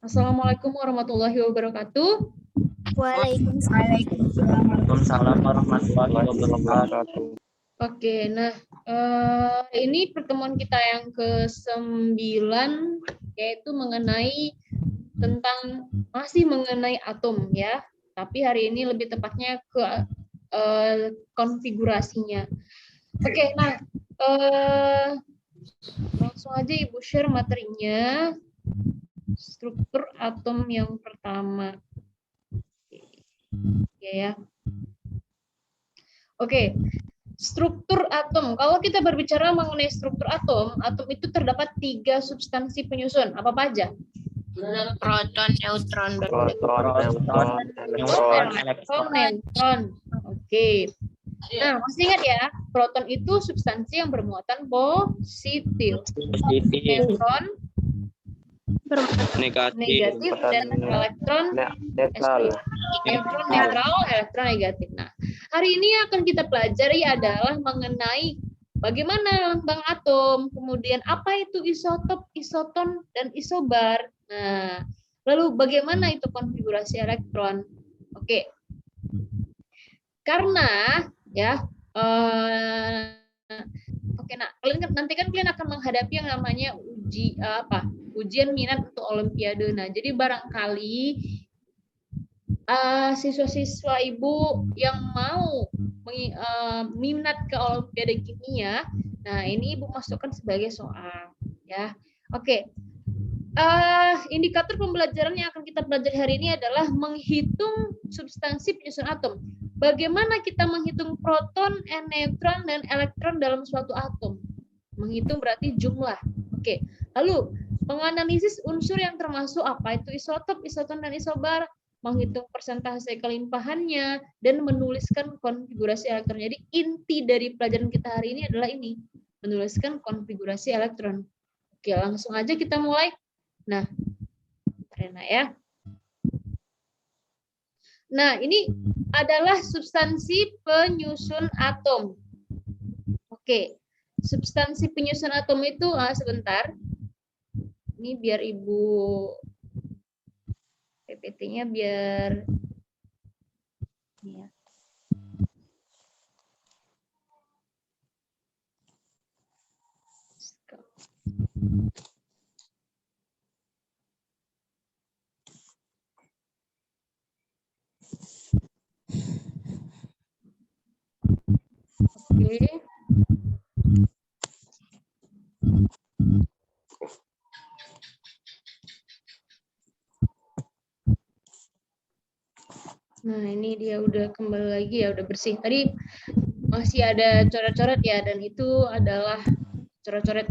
Assalamualaikum warahmatullahi wabarakatuh. Waalaikumsalam warahmatullahi wabarakatuh. Oke, nah ini pertemuan kita yang ke-9 yaitu masih mengenai atom ya. Tapi hari ini lebih tepatnya ke konfigurasinya. Oke, nah langsung aja Ibu share materinya. Struktur atom yang pertama. Ya. Oke. Struktur atom. Kalau kita berbicara mengenai struktur atom, atom itu terdapat 3 substansi penyusun. Apa aja? Proton, neutron, dan neutron. Oke. Nah, masih ingat ya, proton itu substansi yang bermuatan positif. Neutron negatif dan elektron netral, elektron negatif. Nah, hari ini akan kita pelajari adalah mengenai bagaimana lambang atom, kemudian apa itu isotop, isoton, dan isobar. Nah, lalu bagaimana itu konfigurasi elektron? Oke. Karena ya oke, nah nanti kan kalian akan menghadapi yang namanya ujian minat untuk olimpiade. Nah, jadi barangkali siswa-siswa ibu yang mau minat ke olimpiade kimia, nah ini ibu masukkan sebagai soal ya. Oke. Indikator pembelajaran yang akan kita pelajari hari ini adalah menghitung substansi penyusun atom. Bagaimana kita menghitung proton, neutron, dan elektron dalam suatu atom? Menghitung berarti jumlah. Oke. Lalu, menganalisis unsur yang termasuk apa itu isotop, isoton, dan isobar, menghitung persentase kelimpahannya, dan menuliskan konfigurasi elektron. Jadi, inti dari pelajaran kita hari ini adalah ini, menuliskan konfigurasi elektron. Oke, langsung aja kita mulai. Nah, Rena ya. Nah, ini adalah substansi penyusun atom. Oke, substansi penyusun atom itu, sebentar. Ini biar Ibu PPT-nya biar ini ya. Oke. Nah, ini dia udah kembali lagi ya, udah bersih. Tadi masih ada coret-coret ya, dan itu adalah coret-coret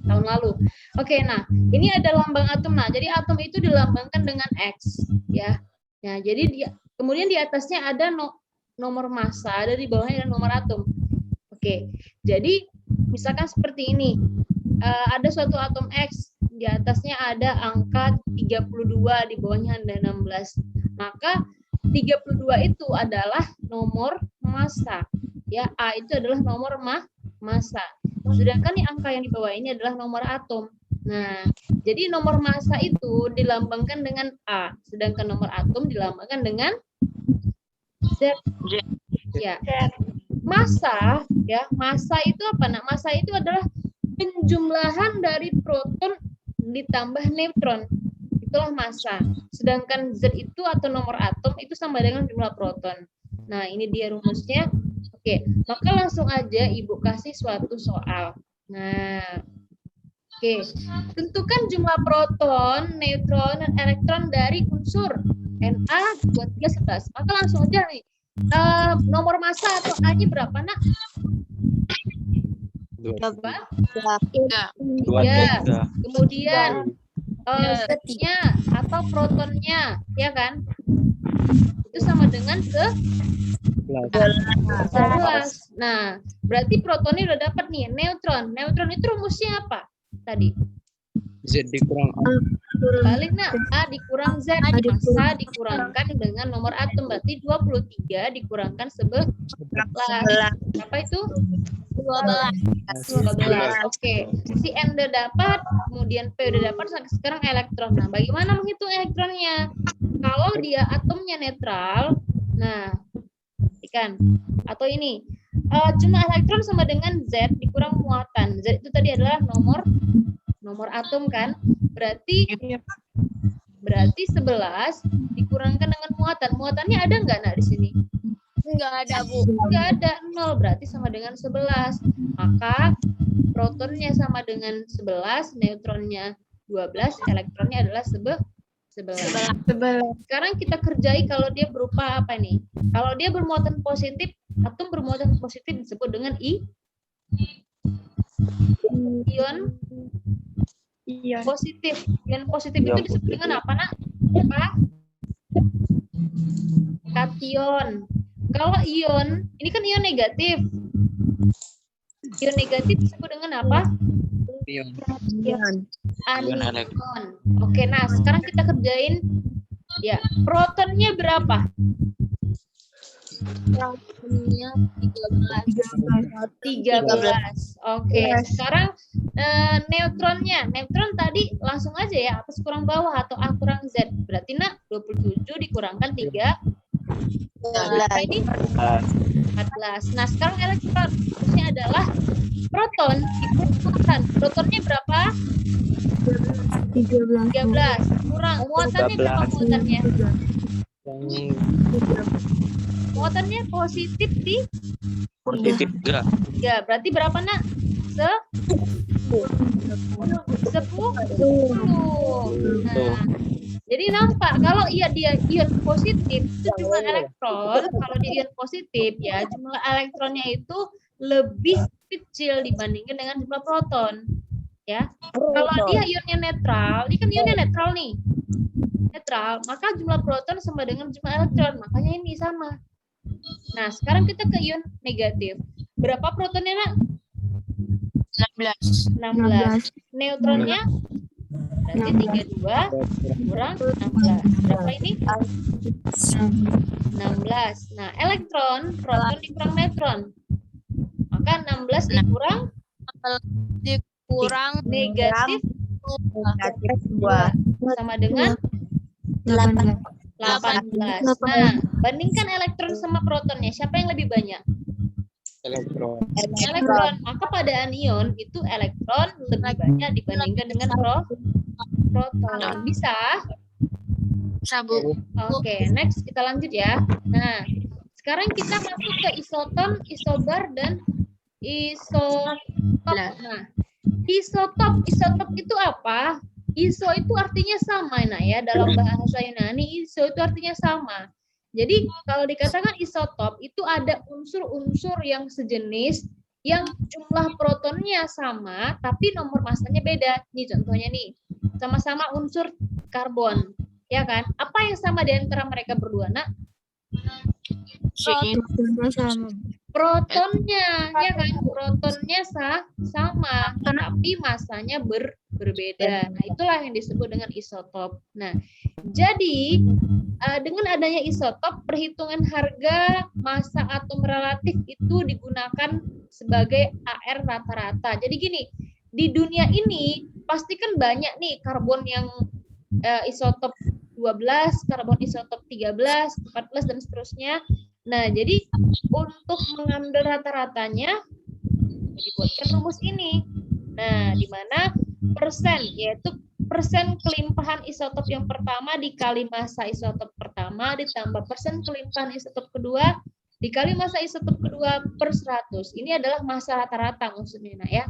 tahun lalu. Oke, nah, ini ada lambang atom. Nah, jadi atom itu dilambangkan dengan X ya. Nah, jadi kemudian di atasnya ada nomor massa, ada di bawahnya ada nomor atom. Oke, jadi misalkan seperti ini. Ada suatu atom X, di atasnya ada angka 32, di bawahnya ada 16. Maka 32 itu adalah nomor massa. Ya, A itu adalah nomor massa. Sedangkan yang angka yang di bawah ini adalah nomor atom. Nah, jadi nomor massa itu dilambangkan dengan A, sedangkan nomor atom dilambangkan dengan Z. Ya. Massa, ya, massa itu apa? Nah, massa itu adalah penjumlahan dari proton ditambah neutron. Itulah massa. Sedangkan Z itu atau nomor atom itu sama dengan jumlah proton. Nah, ini dia rumusnya. Oke, maka langsung aja Ibu kasih suatu soal. Nah, oke. Tentukan jumlah proton, neutron, dan elektron dari unsur Na 2, 3, 11. Maka langsung aja nih. Nomor massa atau A-nya berapa, Nak? 2. 3. Kemudian Z-nya atau protonnya, ya kan? Itu sama dengan 11. Nah, berarti protonnya udah dapat nih, neutron. Neutron itu rumusnya apa tadi? Z dikurang A. Balik, Nak. A dikurang Z. Massa dikurangkan dengan nomor atom. Berarti 23 dikurangkan 11. Apa itu? 12. Oke. Si N udah dapat, kemudian P udah dapat, sekarang elektron. Nah, bagaimana menghitung elektronnya? Kalau dia atomnya netral, nah, ikan atau ini jumlah elektron sama dengan Z dikurang muatan. Z itu tadi adalah nomor atom kan? Berarti 11 dikurangkan dengan muatan. Muatannya ada nggak nak di sini? Enggak ada, Bu. Nggak ada, 0 berarti sama dengan 11. Maka protonnya sama dengan 11, neutronnya 12, elektronnya adalah 11. Sekarang kita kerjai kalau dia berupa apa nih? Kalau dia bermuatan positif, atom bermuatan positif disebut dengan ion positif. Ion positif itu disebut dengan apa, nak? Apa? Kation. Kalau ion, ini kan ion negatif. Ion negatif disebut dengan apa? Ion. Anion. Oke, nah sekarang kita kerjain ya. Protonnya berapa? Protonnya 13. Oke, sekarang neutronnya. Neutron tadi langsung aja ya, atas kurang bawah atau A kurang Z. Berarti nak 27 dikurangkan 3. Berapa ini? 14. Nah, sekarang elektron. Terusnya adalah proton dikurangkan. Protonnya berapa? 13. Kurang. Muatannya berapa muatannya? Muatannya positif di Positif 3. 3. Berarti berapa, nak? 10. Nah, jadi nampak kalau dia ion positif itu jumlah elektron, kalau dia ion positif ya jumlah elektronnya itu lebih kecil dibandingkan dengan jumlah proton. Ya. Kalau dia ionnya netral, ini kan ionnya netral nih. Netral, maka jumlah proton sama dengan jumlah elektron, makanya ini sama. Nah, sekarang kita ke ion negatif. Berapa protonnya, nak? 16. Neutronnya berarti 32 kurang 16. Berapa ini? 16. Nah, elektron, proton dikurang neutron. Maka 16 dikurang negatif 2 sama dengan 18. Nah, bandingkan elektron sama protonnya. Siapa yang lebih banyak? Elektron. Elektron. Maka pada anion itu elektron lebih banyak dibandingkan dengan proton. Bisa? Sabu. Oke, next kita lanjut ya. Nah, sekarang kita masuk ke isoton, isobar, dan isotop. Nah, isotop itu apa? Iso itu artinya sama, nah ya, dalam bahasa Yunani iso itu artinya sama. Jadi kalau dikatakan isotop itu ada unsur-unsur yang sejenis yang jumlah protonnya sama tapi nomor masanya beda. Nih contohnya nih, sama-sama unsur karbon, ya kan? Apa yang sama di antara mereka berdua, nak? Protonnya, ya kan? Protonnya sama, tapi masanya berbeda. Nah, itulah yang disebut dengan isotop. Nah, jadi dengan adanya isotop, perhitungan harga massa atom relatif itu digunakan sebagai AR rata-rata. Jadi gini, di dunia ini pasti kan banyak nih karbon yang isotop 12, karbon isotop 13, 14, dan seterusnya. Nah, jadi untuk mengambil rata-ratanya, dibuatkan rumus ini. Nah, di mana persen, yaitu persen kelimpahan isotop yang pertama dikali massa isotop pertama ditambah persen kelimpahan isotop kedua dikali massa isotop kedua per 100. Ini adalah massa rata-rata maksudnya, nah ya.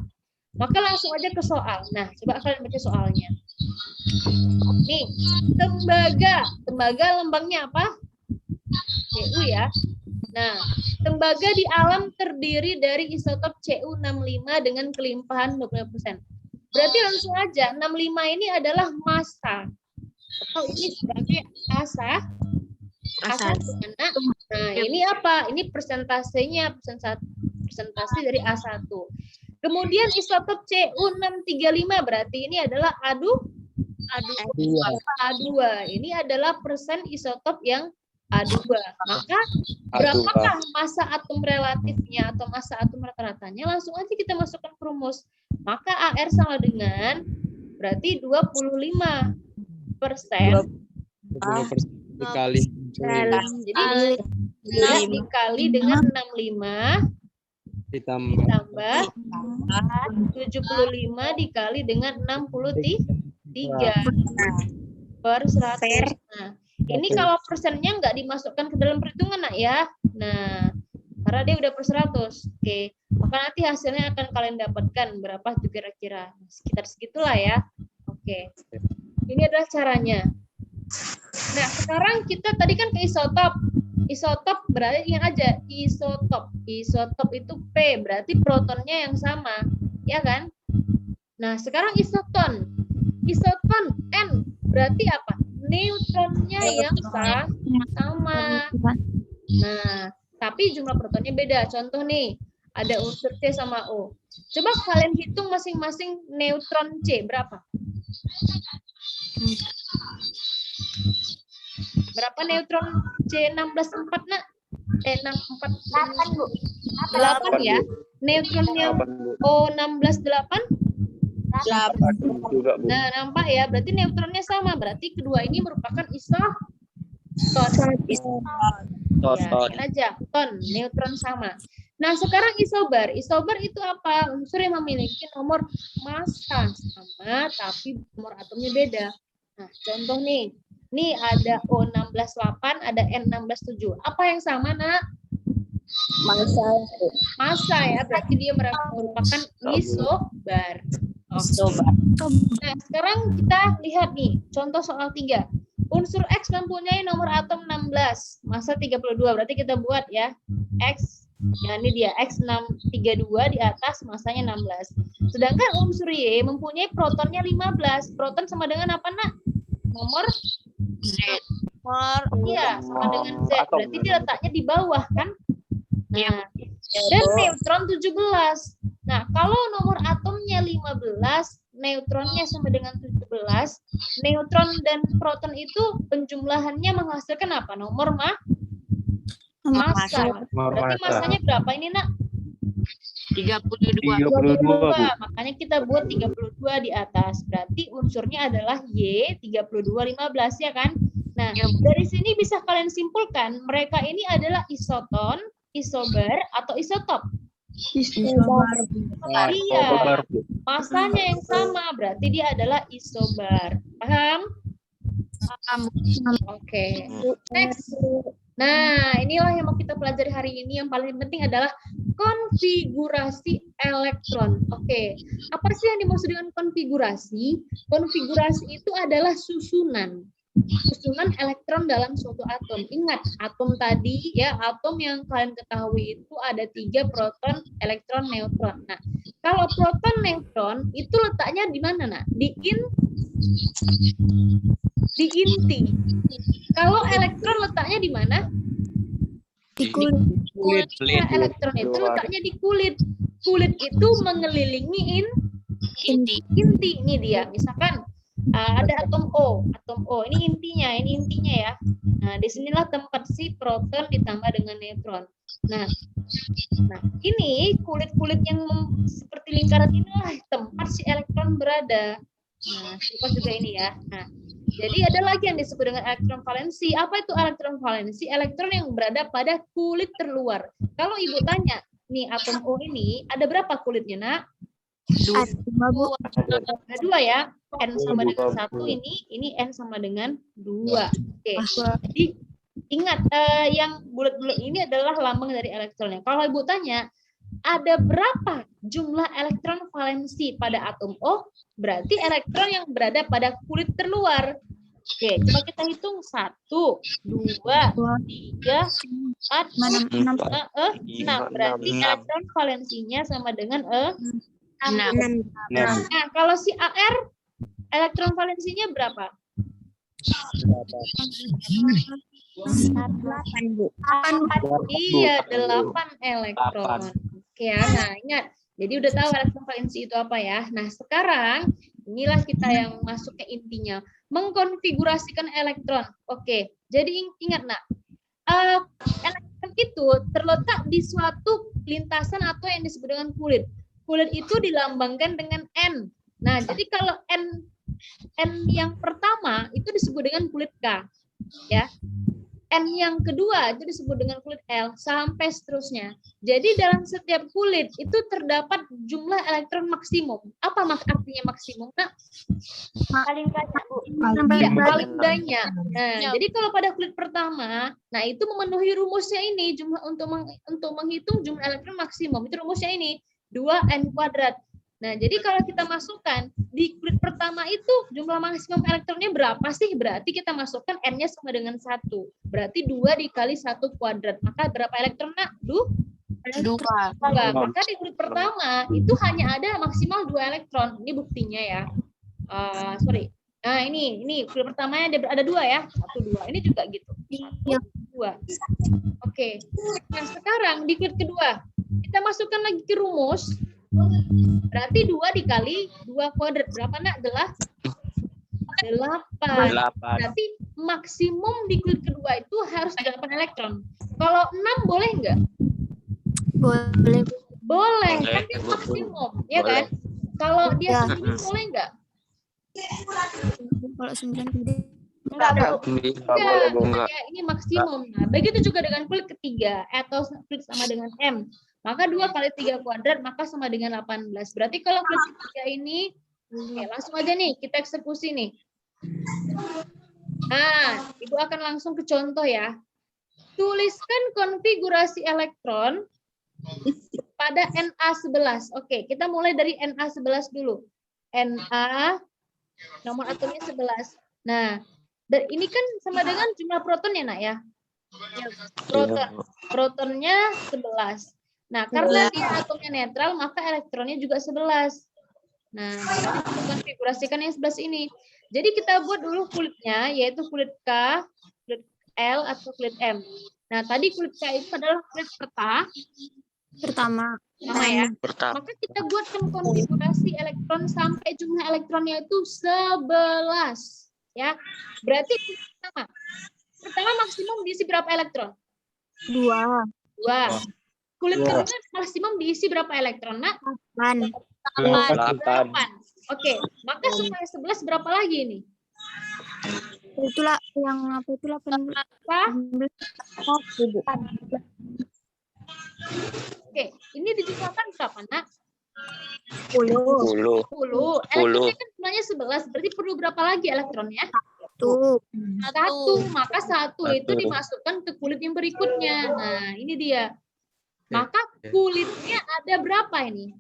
Maka langsung aja ke soal. Nah, coba kalian baca soalnya. Nih, tembaga lambangnya apa? Cu ya. Nah, tembaga di alam terdiri dari isotop Cu65 dengan kelimpahan 20%. Berarti langsung aja 65 ini adalah massa. Atau ini sebagai asa. Nah, ini apa? Ini persentasenya, persentase dari A1. Kemudian isotop Cu635 berarti ini adalah A2. Ini adalah persen isotop yang A2. Maka A2. berapakah massa atom relatifnya atau massa atom rata-ratanya? Langsung aja kita masukkan ke rumus. Maka AR sama dengan berarti 25%. 20% dikali Jadi 6 dikali dengan 65 ditambah ditambah 75 dikali dengan 63 per 100. Nah, ini kalau persennya nggak dimasukkan ke dalam perhitungan, nak ya. Nah, karena dia udah per 100. Oke, maka nanti hasilnya akan kalian dapatkan berapa itu kira-kira. Sekitar segitulah ya. Oke. Ini adalah caranya. Nah, sekarang kita tadi kan ke isotop. Isotop berarti ingat aja, isotop. Isotop itu P, berarti protonnya yang sama, ya kan? Nah, sekarang isoton. Isoton N, berarti apa? Neutronnya yang sama. Nah, tapi jumlah protonnya beda. Contoh nih, ada unsur C sama O. Coba kalian hitung masing-masing neutron C, berapa? Berapa neutron C16 4, nak? 64 8, Bu. 8 ya. Neutron yang O16 8. 8 juga, Bu. Nah, nampak ya, berarti neutronnya sama. Berarti kedua ini merupakan isoton. Ya, ini aja, ton, neutron sama. Nah, sekarang isobar. Isobar itu apa? Unsur yang memiliki nomor massa sama, tapi nomor atomnya beda. Nah, contoh nih. Nih ada O16 8, ada N16 7. Apa yang sama, nak? Massa ya, berarti dia merupakan isobar. Nah, sekarang kita lihat nih, contoh soal 3. Unsur X mempunyai nomor atom 16, massa 32. Berarti kita buat ya, X, ya ini dia, X632 di atas, massanya 16. Sedangkan unsur Y mempunyai protonnya 15. Proton sama dengan apa, nak? Nomor Z. iya, sama dengan Z. Berarti dia letaknya di bawah, kan? Nah, dan neutron 17. Nah, kalau nomor atomnya 15, neutronnya sama dengan 17, neutron dan proton itu penjumlahannya menghasilkan apa? Nomor massa. Berarti massanya berapa ini, nak? 32. 32, Bu. Makanya kita buat 32 di atas. Berarti unsurnya adalah Y 3215, ya kan? Nah, dari sini bisa kalian simpulkan mereka ini adalah isoton, isobar, atau isotop. Iya, masanya yang sama, berarti dia adalah isobar. Paham? Oke. Next. Nah, inilah yang mau kita pelajari hari ini. Yang paling penting adalah konfigurasi elektron. Oke. Apa sih yang dimaksud dengan konfigurasi? Konfigurasi itu adalah susunan elektron dalam suatu atom. Ingat, atom tadi ya, atom yang kalian ketahui itu ada 3, proton, elektron, neutron. Nah, kalau proton, neutron itu letaknya di mana, nak? Di inti. Kalau elektron letaknya di mana? Di kulit. Nah, elektron itu letaknya di kulit. Kulit itu mengelilingi inti. Ini dia. Misalkan ada atom O. Ini intinya ya. Nah, disinilah tempat si proton ditambah dengan neutron. Nah, ini kulit-kulit yang seperti lingkaran inilah tempat si elektron berada. Nah, lupa juga ini ya. Nah, jadi ada lagi yang disebut dengan elektron valensi. Apa itu elektron valensi? Elektron yang berada pada kulit terluar. Kalau ibu tanya, nih atom O ini ada berapa kulitnya, nak? 2. Ada 2 ya. N sama dengan 1, ini N sama dengan 2. Oke. Jadi ingat, yang bulat-bulat ini adalah lambang dari elektronnya. Kalau ibu tanya, ada berapa jumlah elektron valensi pada atom O? Berarti elektron yang berada pada kulit terluar. Oke, coba kita hitung. 1, 2, 3, 4, 6. Berarti elektron valensinya sama dengan 6. Nah, kalau si AR, elektron valensinya berapa? 8, Bu. 8. Iya, 8 elektron. Oke ya, nah ingat. Jadi udah tahu elektron valensi itu apa ya. Nah, sekarang inilah kita yang masuk ke intinya. Mengkonfigurasikan elektron. Oke, jadi ingat, nak. elektron itu terletak di suatu lintasan atau yang disebut dengan kulit. Kulit itu dilambangkan dengan N. Nah, jadi kalau N yang pertama itu disebut dengan kulit K, ya. N yang kedua itu disebut dengan kulit L sampai seterusnya. Jadi dalam setiap kulit itu terdapat jumlah elektron maksimum. Apa artinya maksimum? Nah, Paling banyak, Bu. iya, paling banyak. Nah, jadi kalau pada kulit pertama, nah itu memenuhi rumusnya ini, jumlah untuk menghitung jumlah elektron maksimum. Itu rumusnya ini, 2N kuadrat. Nah, jadi kalau kita masukkan di kulit pertama itu jumlah maksimum elektronnya berapa sih? Berarti kita masukkan N-nya sama dengan 1. Berarti 2 dikali 1 kuadrat. Maka berapa elektron, Nak? 2. Maka di kulit pertama itu hanya ada maksimal 2 elektron. Ini buktinya ya. Sorry. Nah, ini kulit pertamanya ada 2 ya. 1, 2. Ini juga gitu. 1, 2. Oke. Nah, sekarang di kulit kedua kita masukkan lagi ke rumus. Berarti 2 dikali 2 kuadrat. Berapa, Nak? 8. Berarti maksimum di kulit kedua itu harus 8 elektron. Kalau 6 boleh nggak? Boleh. Kan dia maksimum, ya kan? Kalau dia 9 boleh nggak? Kalau 9 tidak. Enggak, Enggak. ya, ini maksimum. Nah, begitu juga dengan kulit ketiga atau kulit sama dengan M. Maka 2 kali 3 kuadrat maka sama dengan 18. Berarti kalau kulit ketiga ini, langsung aja nih kita eksekusi nih. Nah, Ibu akan langsung ke contoh ya. Tuliskan konfigurasi elektron pada Na11. Oke, kita mulai dari Na11 dulu. Na, nomor atomnya 11. Nah, dan ini kan sama dengan jumlah proton ya, Nak ya? Protonnya 11. Nah, karena dia atomnya netral, maka elektronnya juga 11. Nah, kita konfigurasikan yang 11 ini. Jadi kita buat dulu kulitnya, yaitu kulit K, kulit L, atau kulit M. Nah, tadi kulit K itu adalah kulit pertama ya. Maka kita buatkan konfigurasi elektron sampai jumlah elektronnya itu 11. Ya, berarti pertama maksimum diisi berapa elektron? 2. Kulit kedua maksimum diisi berapa elektron, Nak? 8. Oke, maka supaya 11 berapa lagi ini? Itulah yang apa itulah Oke, ini dijumlahkan berapa, Nak? 10. Elektronnya kan jumlahnya 11, berarti perlu berapa lagi elektronnya? 1. Maka 1 itu dimasukkan ke kulit yang berikutnya. Nah, ini dia. Maka kulitnya ada berapa ini?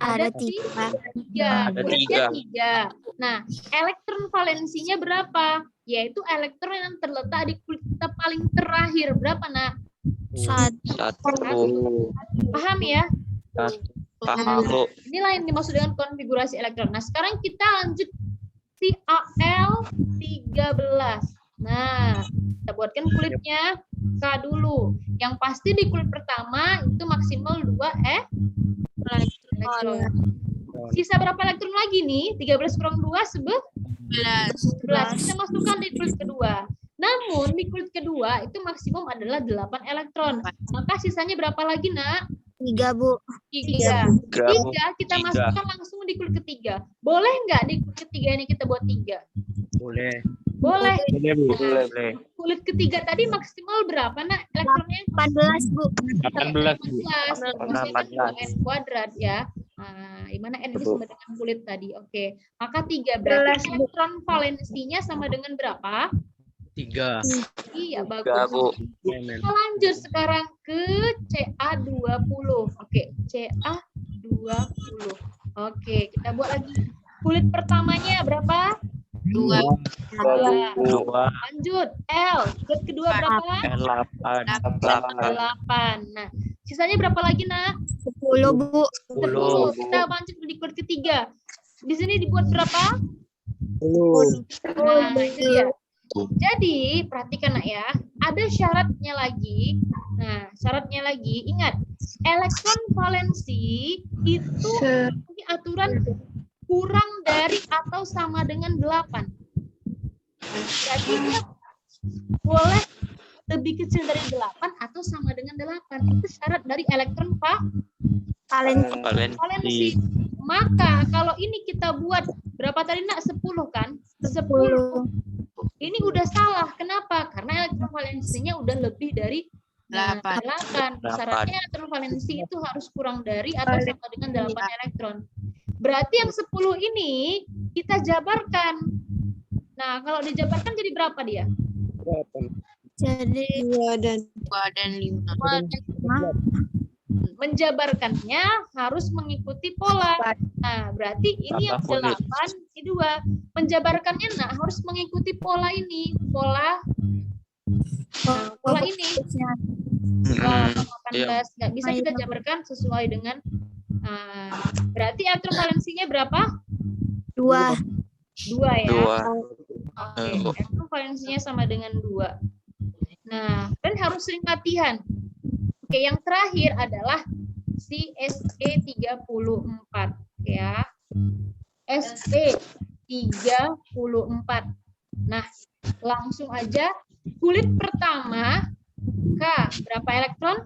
Ada 3. Kulitnya 3. Nah, elektron valensinya berapa? Yaitu elektron yang terletak di kulit kita paling terakhir. Berapa, Nak? 1. Paham ya? Paham, Bu. Inilah yang dimaksud dengan konfigurasi elektron. Nah, sekarang kita lanjut si Al13. Nah, kita buatkan kulitnya K dulu. Yang pasti di kulit pertama itu maksimal 2 elektron. Sisa berapa elektron lagi nih? 13 kurang 2 11. Kita masukkan di kulit kedua. Namun di kulit kedua itu maksimum adalah 8 elektron. Maka sisanya berapa lagi, Nak? 3, Bu. 3 kita masukkan langsung di kulit ketiga. Boleh nggak di kulit ketiga ini kita buat 3? Boleh. Boleh. Boleh. Kulit ketiga tadi maksimal berapa, Nak, elektronnya? 18, Bu. 18, Bu. 18. N kuadrat ya. Nah, di mana N ini sama dengan kulit tadi. Oke. Maka 3 berarti elektron valensinya sama dengan berapa? 3. Iya, bagus. Kita lanjut sekarang ke Ca20. Oke, Ca20. Oke, kita buat lagi. Kulit pertamanya berapa? 2. Lanjut, L. Kulit kedua berapa? 8. Nah, sisanya berapa lagi, Nak? 10, Bu. 10. Kita lanjut di kulit ketiga. Di sini dibuat berapa? 10. Nah, itu dia. Jadi, perhatikan, Nak ya. Ada syaratnya lagi. Nah, syaratnya lagi, ingat. Elektron valensi itu ini aturan kurang dari atau sama dengan 8. Berarti dia boleh lebih kecil dari 8 atau sama dengan 8. Itu syarat dari elektron Valensi. valensi. Maka kalau ini kita buat berapa tadi nak? 10 kan? 10. Ini udah salah. Kenapa? Karena elektron valensinya udah lebih dari 8. Syaratnya elektron valensi itu harus kurang dari atau sama dengan 8 elektron. Berarti yang 10 ini kita jabarkan. Nah, kalau dijabarkan jadi berapa dia? Jadi 2 dan 5. Menjabarkannya harus mengikuti pola. Nah, berarti ini yang 8, ini 2. Menjabarkannya harus mengikuti pola ini. Pola ini. 18. Nggak bisa kita jabarkan sesuai dengan berarti elektron valensinya berapa? 2 ya. 2. Oke, elektron valensinya sama dengan 2. Nah, dan harus sering latihan. Oke, yang terakhir adalah si SE34 ya. SE34. Nah, langsung aja kulit pertama K berapa elektron?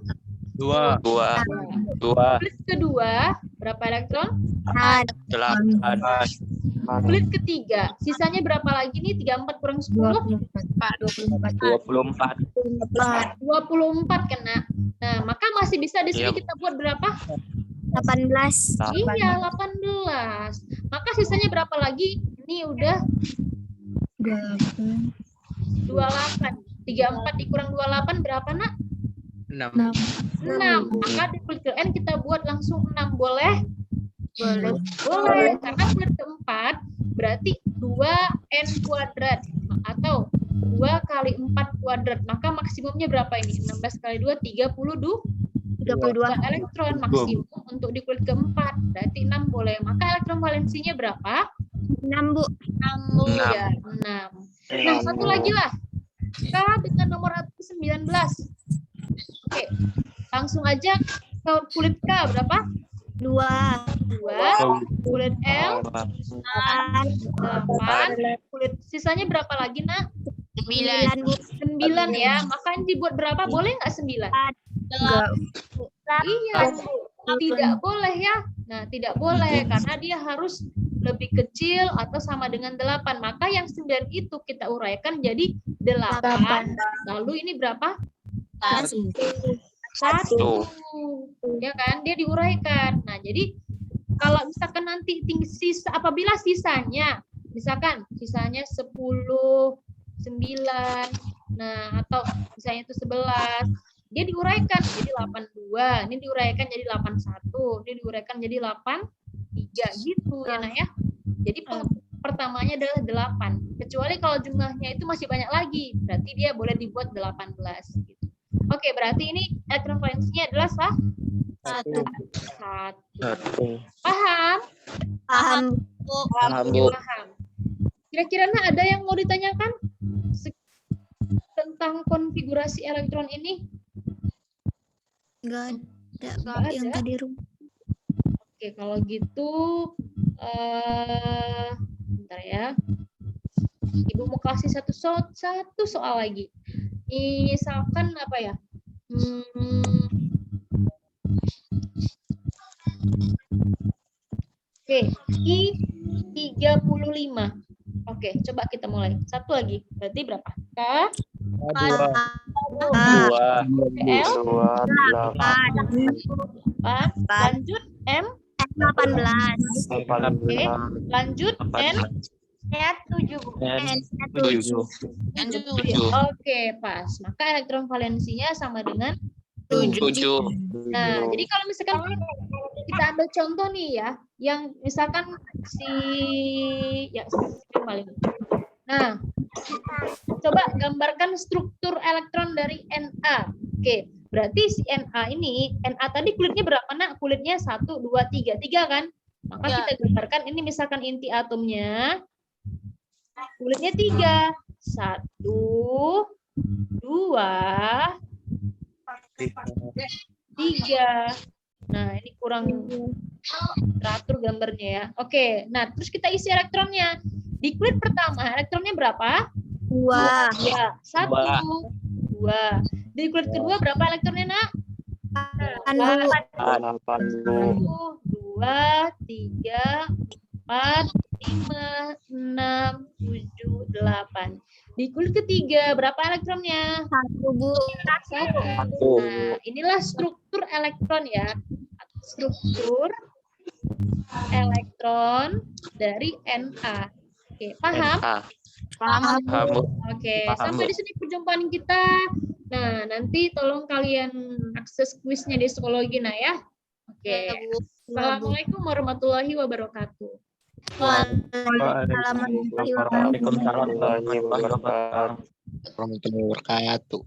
2. 2. Kulit kedua berapa elektron? 8. Kulit ketiga sisanya berapa lagi nih? 34 kurang 10? 24. 24 kena. Nah, maka masih bisa di sini Iya. kita buat berapa? 18. Iya, 18. Maka sisanya berapa lagi? Ini udah 28. 34 dikurang 28 berapa, Nak? 6. 6. Maka di kulit ke N kita buat langsung 6. Boleh? Boleh. Karena kulit keempat berarti 2N kuadrat. Atau 2 kali 4 kuadrat. Maka maksimumnya berapa ini? 16 kali 2, 32. 32. Elektron maksimum untuk di kulit keempat. Berarti 6 boleh. Maka elektron valensinya berapa? 6, Bu. 6 ya. 6. Nah, satu lagi lah. K dengan nomor 19. Oke. Langsung aja ke kulit K berapa? 2. 2. Kulit L 8. Kulit sisanya berapa lagi, Nak? 9, Bu. 9 ya. Maka ini dibuat berapa? Boleh nggak 9? Iya, Bu. Tidak boleh ya. Nah, tidak boleh karena dia harus lebih kecil atau sama dengan 8. Maka yang 9 itu kita uraikan jadi 8. Lalu ini berapa? 1. Ya kan? Dia diuraikan. Nah, jadi kalau misalkan nanti sisa, apabila sisanya misalkan sisanya 10, 9, nah atau misalnya itu 11, dia diuraikan jadi 82, ini diuraikan jadi 81, ini diuraikan jadi 83 gitu ya, Nah ya. Jadi pertamanya adalah 8. Kecuali kalau jumlahnya itu masih banyak lagi, berarti dia boleh dibuat 18 gitu. Oke, berarti ini elektron valensinya adalah 1. Paham? Paham. Bu. Paham. Kira-kira ada yang mau ditanyakan tentang konfigurasi elektron ini? Enggak ada, Bu, Nggak yang ada? tadi rumah. Oke, kalau gitu bentar ya. Ibu mau kasih satu soal lagi. Misalkan apa ya? Oke, I35. Oke, coba kita mulai. Satu lagi. Berarti berapa? K, L, 8. Lanjut M. 18. Oke, lanjut N. 7. 7. Oke, pas. Maka elektron valensinya sama dengan 7. Nah, jadi kalau misalkan kita ambil contoh nih ya, yang misalkan paling. Nah, coba gambarkan struktur elektron dari Na. Oke, berarti si Na ini, Na tadi kulitnya berapa, Nak? Kulitnya 1, 2, 3. 3 kan? Maka kita gambarkan ini misalkan inti atomnya. Kulitnya 3. 1, 2, 3. Nah, ini kurang teratur gambarnya ya. Oke, nah terus kita isi elektronnya. Di kulit pertama elektronnya berapa? 2. Ya, 1, 2. Di kulit kedua berapa elektronnya, Nak? 82. 80. 2, 3, 4, 5, 6, 7, 8. Di kulit ketiga berapa elektronnya? 1, Bu. 1. Nah, inilah struktur elektron ya. Struktur elektron dari Na. Oke, paham? Paham. Paham, Bu. Oke, Paham, sampai Bu. di sini perjumpaan kita. Nah, nanti tolong kalian akses kuisnya di psikologi, nah ya. Oke. Assalamualaikum warahmatullahi wabarakatuh. Waalaikumsalam Waalaikumsalam warahmatullahi wabarakatuh. warahmatullahi wabarakatuh.